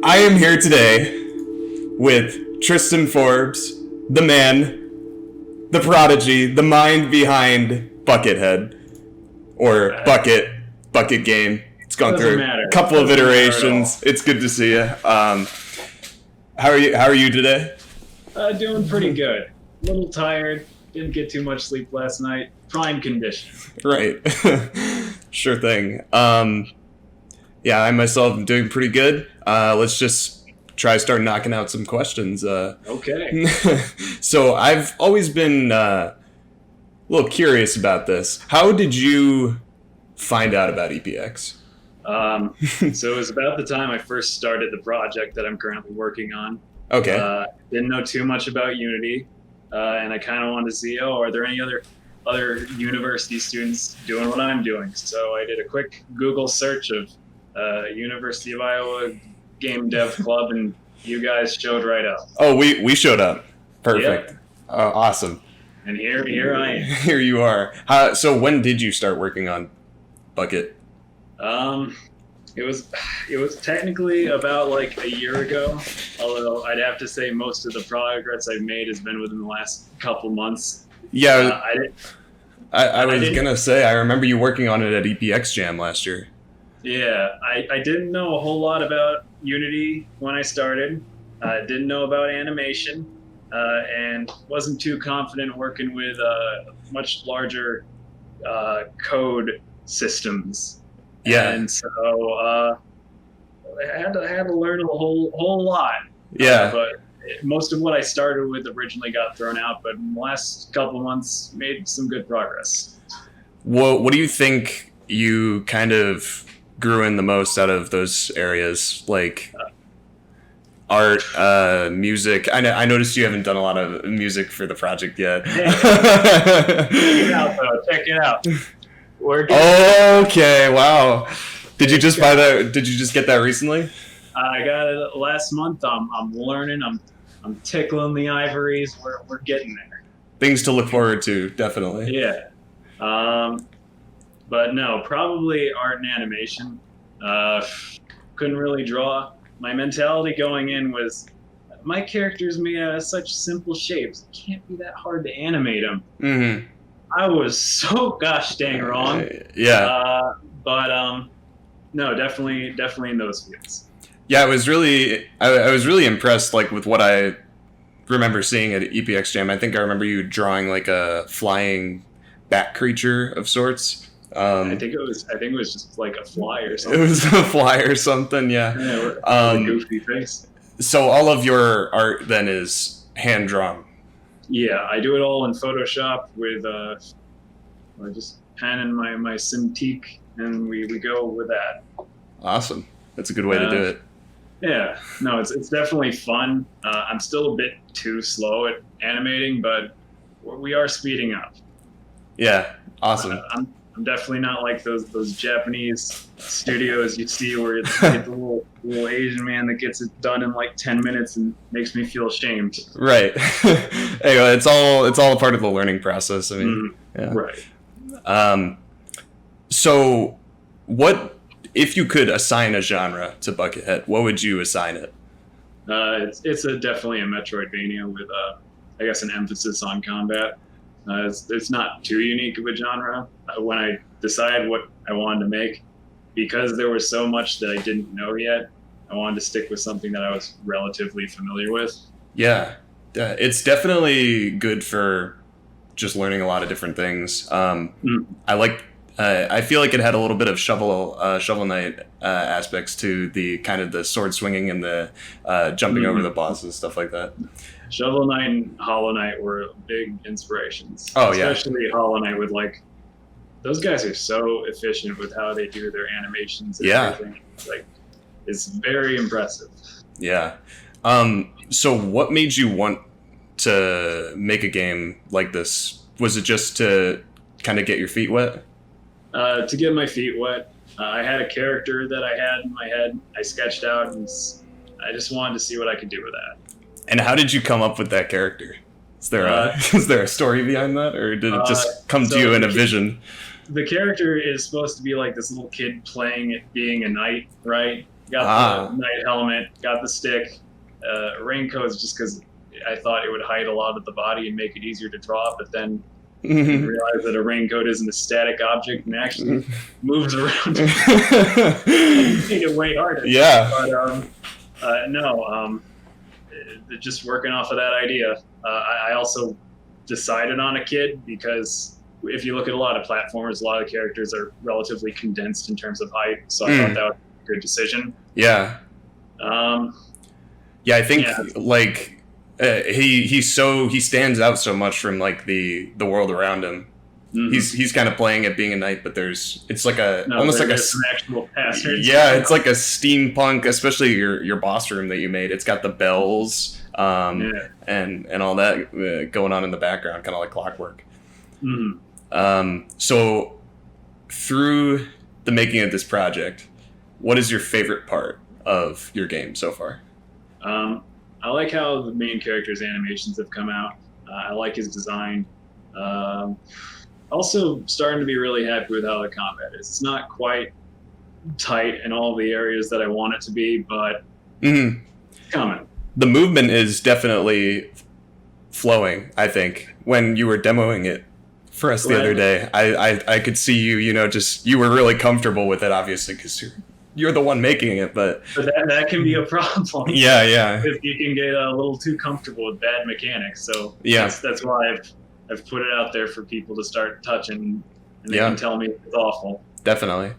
I am here today with Tristan Forbes, the man, the prodigy, the mind behind Buckethead, or Bucket Game. It's gone through a couple of iterations. It's good to see you. How are you today? Doing pretty good. A little tired. Didn't get too much sleep last night. Prime condition. Right. Sure thing. Yeah, I myself am doing pretty good. Let's just start knocking out some questions. Okay. So I've always been a little curious about this. How did you find out about EPX? So it was about the time I first started the project that I'm currently working on. Okay. Didn't know too much about Unity, and I kind of wanted to see, are there any other university students doing what I'm doing? So I did a quick Google search of University of Iowa Game Dev Club, and you guys showed right up. Oh, we showed up. Perfect. Yep. Awesome. And here I am. Here you are. So when did you start working on Bucket? It was technically about like a year ago, although I'd have to say most of the progress I've made has been within the last couple months. Yeah, I was gonna say I remember you working on it at EPX Jam last year. Yeah, I didn't know a whole lot about Unity when I started. I didn't know about animation, and wasn't too confident working with much larger code systems. Yeah, and so I had to learn a whole lot. Yeah, but most of what I started with originally got thrown out, but in the last couple months made some good progress. What do you think you kind of grew in the most out of those areas, like art, music? I noticed you haven't done a lot of music for the project yet. Check it out, though. Check it out. Okay, wow. Did you just buy that? Did you just get that recently? I got it last month. I'm learning. I'm tickling the ivories. We're getting there. Things to look forward to, definitely. Yeah. But no, probably art and animation. Couldn't really draw. My mentality going in was, my character's made out of such simple shapes. It can't be that hard to animate them. Mm-hmm. I was so gosh dang wrong. Yeah. But no, definitely in those fields. Yeah, I was really impressed, like, with what I remember seeing at EPX Jam. I think I remember you drawing like a flying bat creature of sorts. I think it was just like a fly or something. It was a fly or something, yeah. With a goofy face. So all of your art then is hand drawn. Yeah, I do it all in Photoshop with just pen and my Cintiq, and we go with that. Awesome. That's a good way to do it. Yeah, no, it's definitely fun. I'm still a bit too slow at animating, but we are speeding up. Yeah, awesome. I'm definitely not like those Japanese studios you see where you get the little Asian man that gets it done in like 10 minutes and makes me feel ashamed. Right. Anyway, it's all a part of the learning process. I mean, yeah. Right. So what if you could assign a genre to Buckethead, what would you assign it? It's definitely a Metroidvania with I guess an emphasis on combat. It's not too unique of a genre. When I decided what I wanted to make, because there was so much that I didn't know yet, I wanted to stick with something that I was relatively familiar with. Yeah, it's definitely good for just learning a lot of different things. I feel like it had a little bit of Shovel Knight aspects to the kind of the sword swinging and the jumping over the bosses and stuff like that. Shovel Knight and Hollow Knight were big inspirations. Oh, yeah. Especially Hollow Knight with those guys are so efficient with how they do their animations and everything. It's very impressive. Yeah. So what made you want to make a game like this? Was it just to kind of get your feet wet? To get my feet wet. I had a character that I had in my head. I sketched out, and I just wanted to see what I could do with that. And how did you come up with that character? Is there a story behind that, or did it just come to you in a vision? The character is supposed to be like this little kid playing it being a knight, right? got the knight helmet, got the stick. Raincoat is just because I thought it would hide a lot of the body and make it easier to draw, but then I didn't realize that a raincoat isn't a static object and actually moves around. It made it way harder. Yeah. But just working off of that idea. I also decided on a kid because if you look at a lot of platformers, a lot of characters are relatively condensed in terms of height, so I thought that was a good decision. Yeah. I think he stands out so much from like the world around him. Mm-hmm. He's kind of playing at being a knight, but it's like almost like some actual patterns. Yeah, it's like a steampunk, especially your boss room that you made. It's got the bells and all that going on in the background, kind of like clockwork. Mm-hmm. So through the making of this project, what is your favorite part of your game so far? I like how the main character's animations have come out. I like his design. Also starting to be really happy with how the combat is. It's not quite tight in all the areas that I want it to be, but it's coming. The movement is definitely flowing, I think. When you were demoing it for us the other day, I could see you, you were really comfortable with it, obviously, because you're the one making it, but that can be a problem. Yeah. If you can get a little too comfortable with bad mechanics. So that's why I've put it out there for people to start touching, and they can tell me it's awful. Definitely.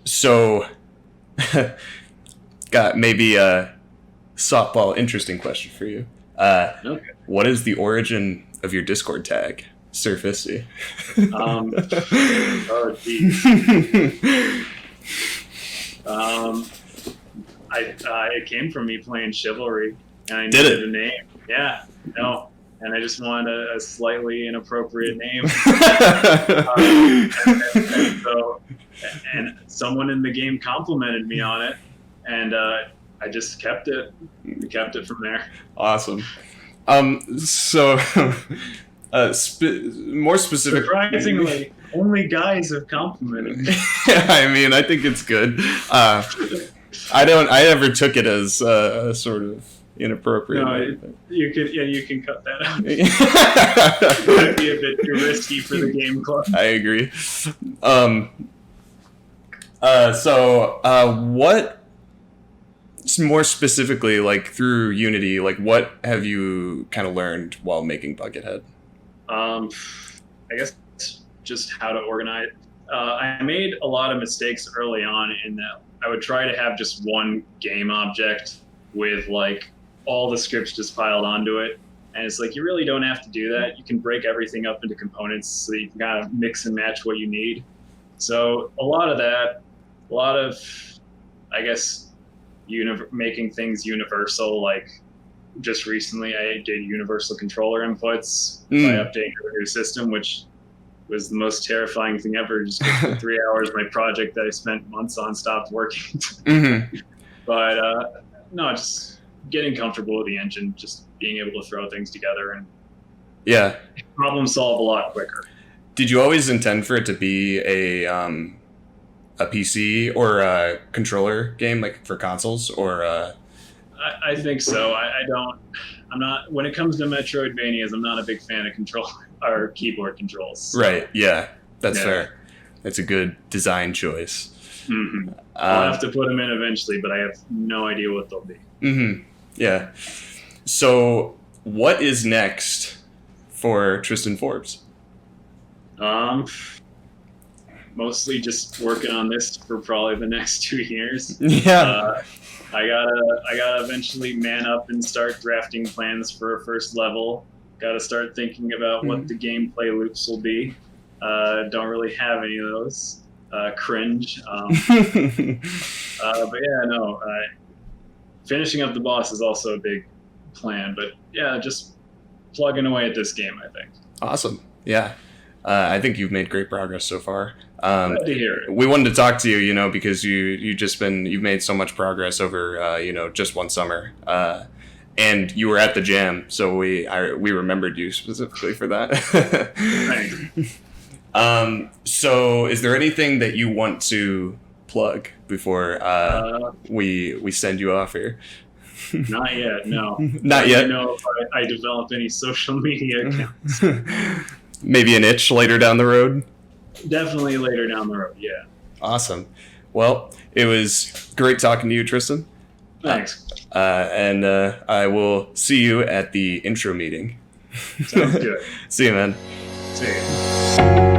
So, got maybe a softball interesting question for you. Okay. What is the origin of your Discord tag, Surfacey? Oh, geez. It came from me playing Chivalry, and I needed a name. Yeah, no. And I just wanted a slightly inappropriate name. and someone in the game complimented me on it, and I just kept it. We kept it from there. Awesome. So, more specific. Surprisingly, only guys have complimented me. I mean, I think it's good. I never took it as sort of inappropriate. No, you can cut that out. It might be a bit too risky for the game club. I agree. What more specifically, like through Unity, like what have you kind of learned while making Buckethead? I guess just how to organize. I made a lot of mistakes early on in that I would try to have just one game object with like all the scripts just piled onto it. And it's like, you really don't have to do that. You can break everything up into components so you can kind of mix and match what you need. So a lot of, I guess, making things universal. Like just recently I did universal controller inputs by updating the new system, which was the most terrifying thing ever. Just for 3 hours, my project that I spent months on stopped working. But no, just getting comfortable with the engine, just being able to throw things together and problem solve a lot quicker. Did you always intend for it to be a PC or a controller game, like for consoles, or? I think so. I'm not. When it comes to Metroidvanias, I'm not a big fan of control or keyboard controls. Right. Yeah, that's fair. That's a good design choice. Mm-hmm. I'll have to put them in eventually, but I have no idea what they'll be. Mm-hmm. Yeah. So, what is next for Tristan Forbes? Mostly just working on this for probably the next 2 years. Yeah. I gotta eventually man up and start drafting plans for a first level. Gotta start thinking about what the gameplay loops will be. Don't really have any of those. Cringe. But yeah, no. Finishing up the boss is also a big plan. But yeah, just plugging away at this game, I think. Awesome. Yeah. I think you've made great progress so far. Glad to hear it. We wanted to talk to you, because you've made so much progress over, just one summer. And you were at the jam, so we remembered you specifically for that. Thanks. So is there anything that you want to plug before we send you off here? Not yet, no. Not yet. I don't know if I develop any social media accounts. Maybe an itch later down the road? Definitely later down the road, yeah. Awesome. Well, it was great talking to you, Tristan. Thanks. And I will see you at the intro meeting. Sounds good. See you, man. See you.